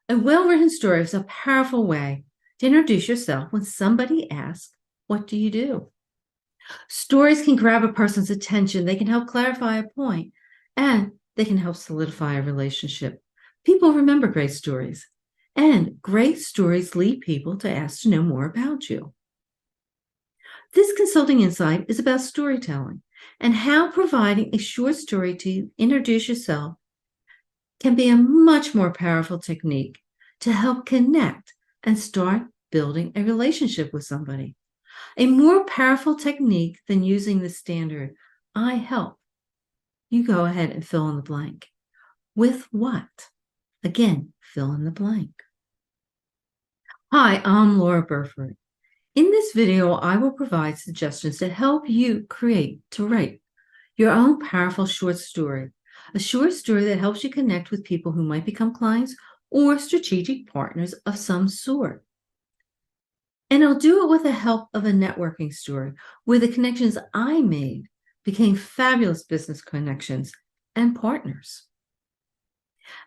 A well-written story is a powerful way to introduce yourself when somebody asks, "What do you do?" Stories can grab a person's attention, they can help clarify a point, and they can help solidify a relationship. People remember great stories, and great stories lead people to ask to know more about you. This consulting insight is about storytelling and how providing a short story to introduce yourself can be a much more powerful technique to help connect and start building a relationship with somebody. A more powerful technique than using the standard, "I help." You go ahead and fill in the blank. With what? Again, fill in the blank. Hi, I'm Laura Burford. In this video, I will provide suggestions to help you write your own powerful short story, a short story that helps you connect with people who might become clients or strategic partners of some sort. And I'll do it with the help of a networking story where the connections I made became fabulous business connections and partners.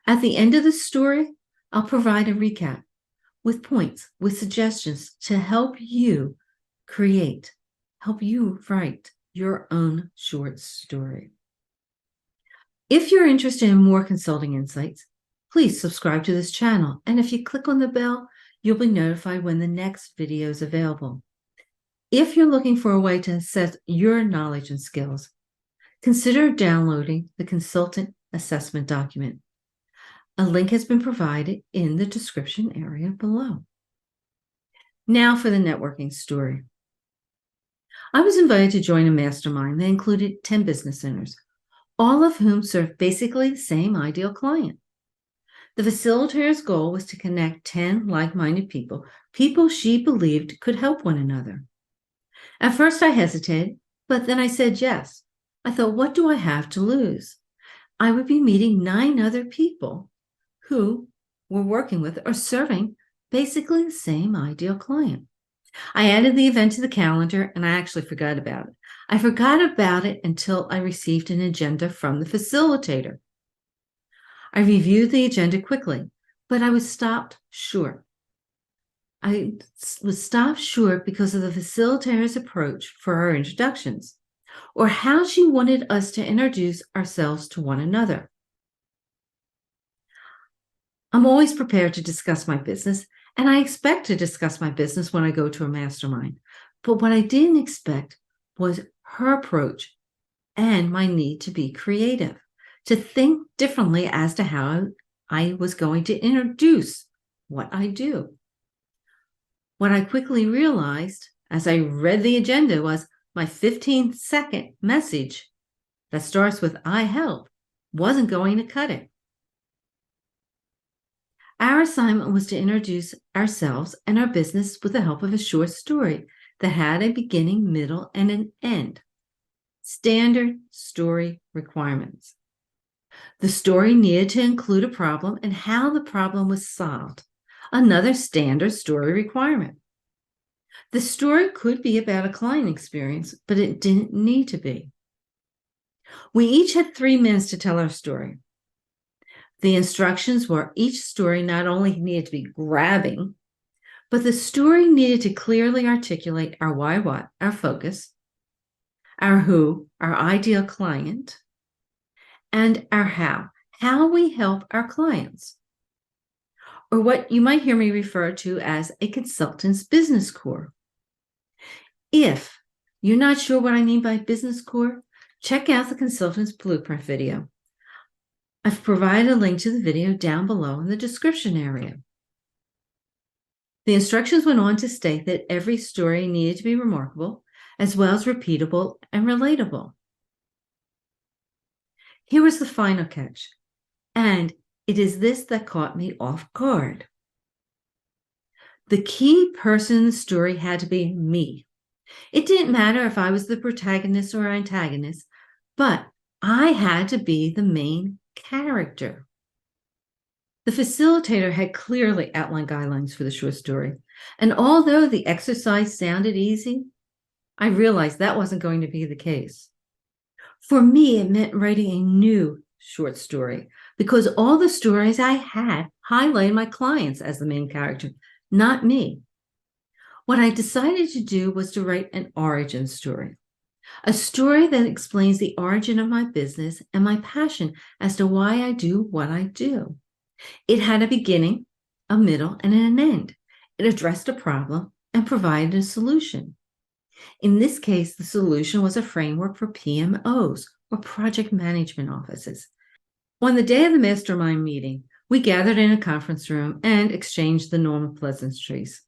At the end of the story, I'll provide a recap with points, with suggestions to help you write your own short story. If you're interested in more consulting insights, please subscribe to this channel. And if you click on the bell, you'll be notified when the next video is available. If you're looking for a way to assess your knowledge and skills, consider downloading the consultant assessment document. A link has been provided in the description area below. Now for the networking story. I was invited to join a mastermind that included 10 business owners, all of whom served basically the same ideal client. The facilitator's goal was to connect 10 like-minded people she believed could help one another. At first I hesitated, but then I said yes. I thought, what do I have to lose? I would be meeting 9 other people who were working with or serving basically the same ideal client. I added the event to the calendar and I actually forgot about it. I forgot about it until I received an agenda from the facilitator. I reviewed the agenda quickly, but I was stopped short. I was stopped short because of the facilitator's approach for our introductions, or how she wanted us to introduce ourselves to one another. I'm always prepared to discuss my business, and I expect to discuss my business when I go to a mastermind. But what I didn't expect was her approach and my need to be creative, to think differently as to how I was going to introduce what I do. What I quickly realized as I read the agenda was my 15-second message that starts with "I help" wasn't going to cut it. Our assignment was to introduce ourselves and our business with the help of a short story that had a beginning, middle, and an end. Standard story requirements. The story needed to include a problem and how the problem was solved. Another standard story requirement. The story could be about a client experience, but it didn't need to be. We each had 3 minutes to tell our story. The instructions were each story not only needed to be grabbing, but the story needed to clearly articulate our why, what, our focus, our who, our ideal client, and our how we help our clients, or what you might hear me refer to as a consultant's business core. If you're not sure what I mean by business core, check out the consultant's blueprint video. I've provided a link to the video down below in the description area. The instructions went on to state that every story needed to be remarkable, as well as repeatable and relatable. Here was the final catch, and it is this that caught me off guard. The key person in the story had to be me. It didn't matter if I was the protagonist or antagonist, but I had to be the main character. The facilitator had clearly outlined guidelines for the short story, and although the exercise sounded easy, I realized that wasn't going to be the case. For me, it meant writing a new short story because all the stories I had highlighted my clients as the main character, not me. What I decided to do was to write an origin story, a story that explains the origin of my business and my passion as to why I do what I do. It had a beginning, a middle, and an end. It addressed a problem and provided a solution. In this case, the solution was a framework for PMOs, or project management offices. On the day of the mastermind meeting, we gathered in a conference room and exchanged the normal pleasantries.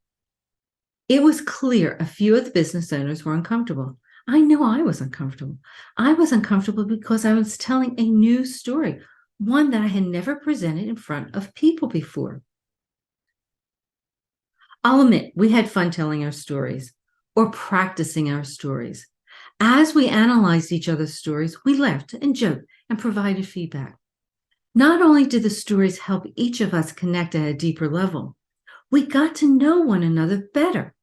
It was clear a few of the business owners were uncomfortable. I know I was uncomfortable. I was uncomfortable because I was telling a new story, one that I had never presented in front of people before. I'll admit, we had fun telling our stories or practicing our stories. As we analyzed each other's stories, we laughed and joked and provided feedback. Not only did the stories help each of us connect at a deeper level, we got to know one another better,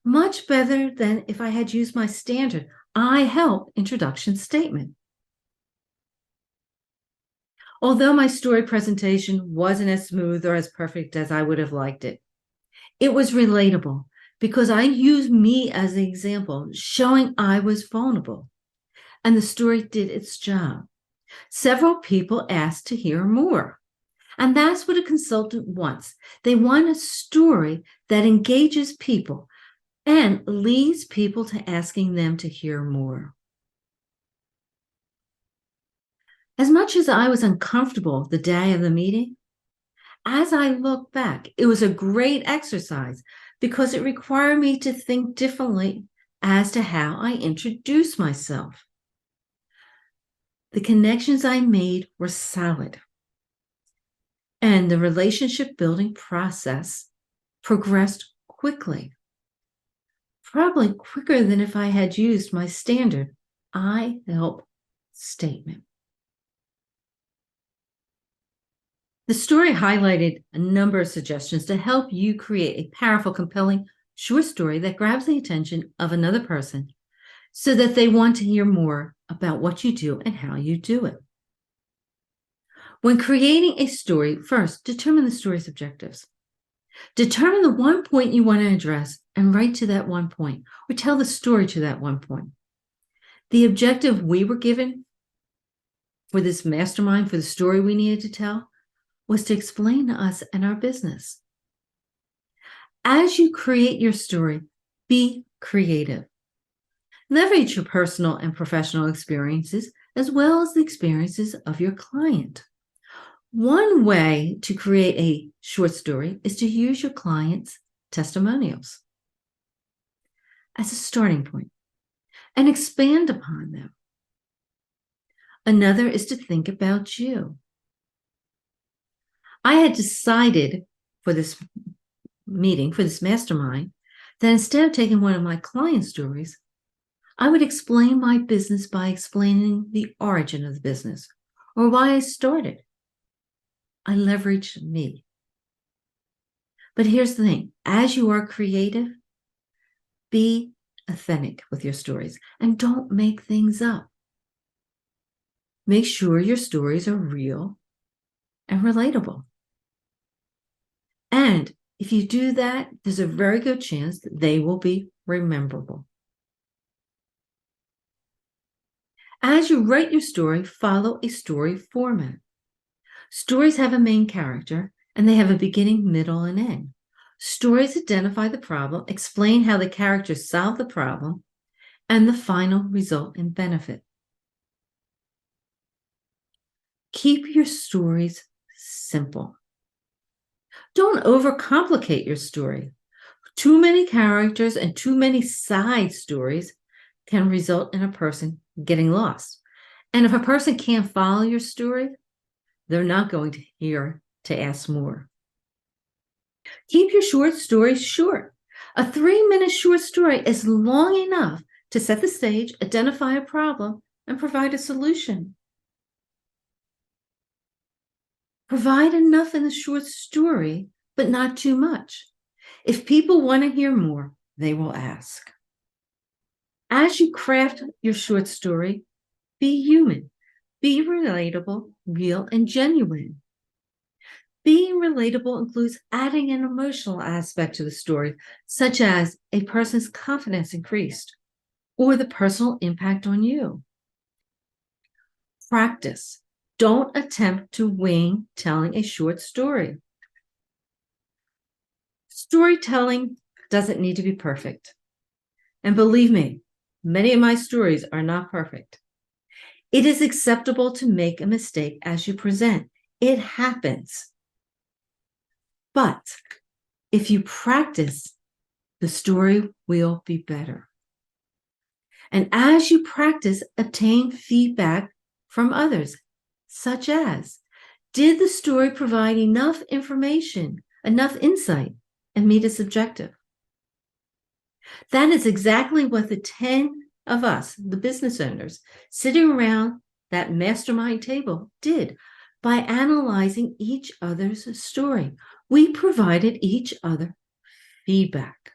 much better than if I had used my standard "I help" introduction statement. Although my story presentation wasn't as smooth or as perfect as I would have liked it, it was relatable because I used me as the example, showing I was vulnerable, and the story did its job. Several people asked to hear more. And that's what a consultant wants. They want a story that engages people and leads people to asking them to hear more. As much as I was uncomfortable the day of the meeting, as I look back, it was a great exercise because it required me to think differently as to how I introduce myself. The connections I made were solid, and the relationship building process progressed quickly, probably quicker than if I had used my standard "I help" statement. The story highlighted a number of suggestions to help you create a powerful, compelling short story that grabs the attention of another person so that they want to hear more about what you do and how you do it. When creating a story, first, determine the story's objectives. Determine the one point you want to address and write to that one point, or tell the story to that one point. The objective we were given for this mastermind, for the story we needed to tell, was to explain to us and our business. As you create your story, be creative. Leverage your personal and professional experiences as well as the experiences of your client. One way to create a short story is to use your client's testimonials as a starting point and expand upon them. Another is to think about you. I had decided for this meeting, for this mastermind, that instead of taking one of my client stories, I would explain my business by explaining the origin of the business or why I started. I leveraged me. But here's the thing, as you are creative, be authentic with your stories and don't make things up. Make sure your stories are real and relatable. And if you do that, there's a very good chance that they will be rememberable. As you write your story, follow a story format. Stories have a main character, and they have a beginning, middle, and end. Stories identify the problem, explain how the characters solve the problem, and the final result and benefit. Keep your stories simple. Don't overcomplicate your story. Too many characters and too many side stories can result in a person getting lost. And if a person can't follow your story, they're not going to hear to ask more. Keep your short stories short. A 3-minute short story is long enough to set the stage, identify a problem, and provide a solution. Provide enough in the short story, but not too much. If people want to hear more, they will ask. As you craft your short story, be human, be relatable, real, and genuine. Being relatable includes adding an emotional aspect to the story, such as a person's confidence increased or the personal impact on you. Practice. Don't attempt to wing telling a short story. Storytelling doesn't need to be perfect. And believe me, many of my stories are not perfect. It is acceptable to make a mistake as you present. It happens. But if you practice, the story will be better. And as you practice, obtain feedback from others, such as, did the story provide enough information, enough insight, and meet its objective? That is exactly what the 10 of us, the business owners, sitting around that mastermind table did by analyzing each other's story. We provided each other feedback.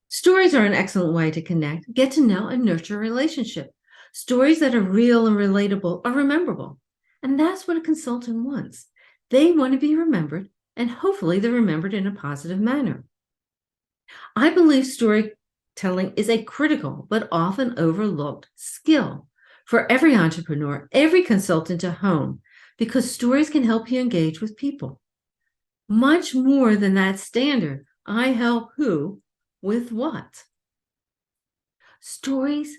Stories are an excellent way to connect, get to know, and nurture a relationship. Stories that are real and relatable are rememberable. And that's what a consultant wants. They want to be remembered, and hopefully they're remembered in a positive manner. I believe storytelling is a critical but often overlooked skill for every entrepreneur, every consultant to hone, because stories can help you engage with people. Much more than that standard, I help who with what. Stories,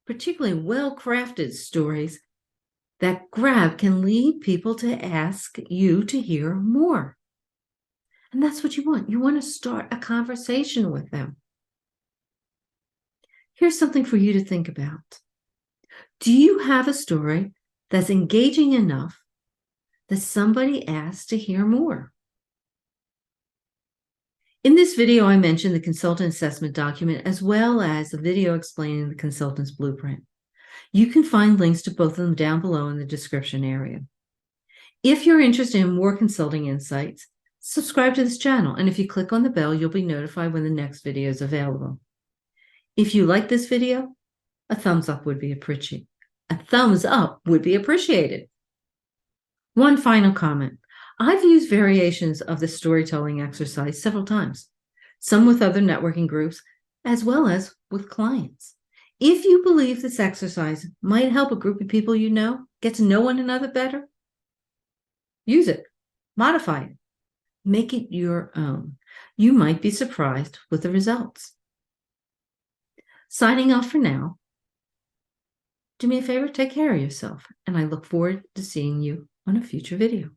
particularly well-crafted stories that grab, can lead people to ask you to hear more. And that's what you want. You want to start a conversation with them. Here's something for you to think about. Do you have a story that's engaging enough that somebody asks to hear more? In this video, I mentioned the consultant assessment document as well as a video explaining the consultant's blueprint. You can find links to both of them down below in the description area. If you're interested in more consulting insights, subscribe to this channel, and if you click on the bell, you'll be notified when the next video is available. If you like this video, a thumbs up would be appreciated. One final comment. I've used variations of the storytelling exercise several times, some with other networking groups, as well as with clients. If you believe this exercise might help a group of people you know get to know one another better, use it, modify it, make it your own. You might be surprised with the results. Signing off for now. Do me a favor, take care of yourself, and I look forward to seeing you on a future video.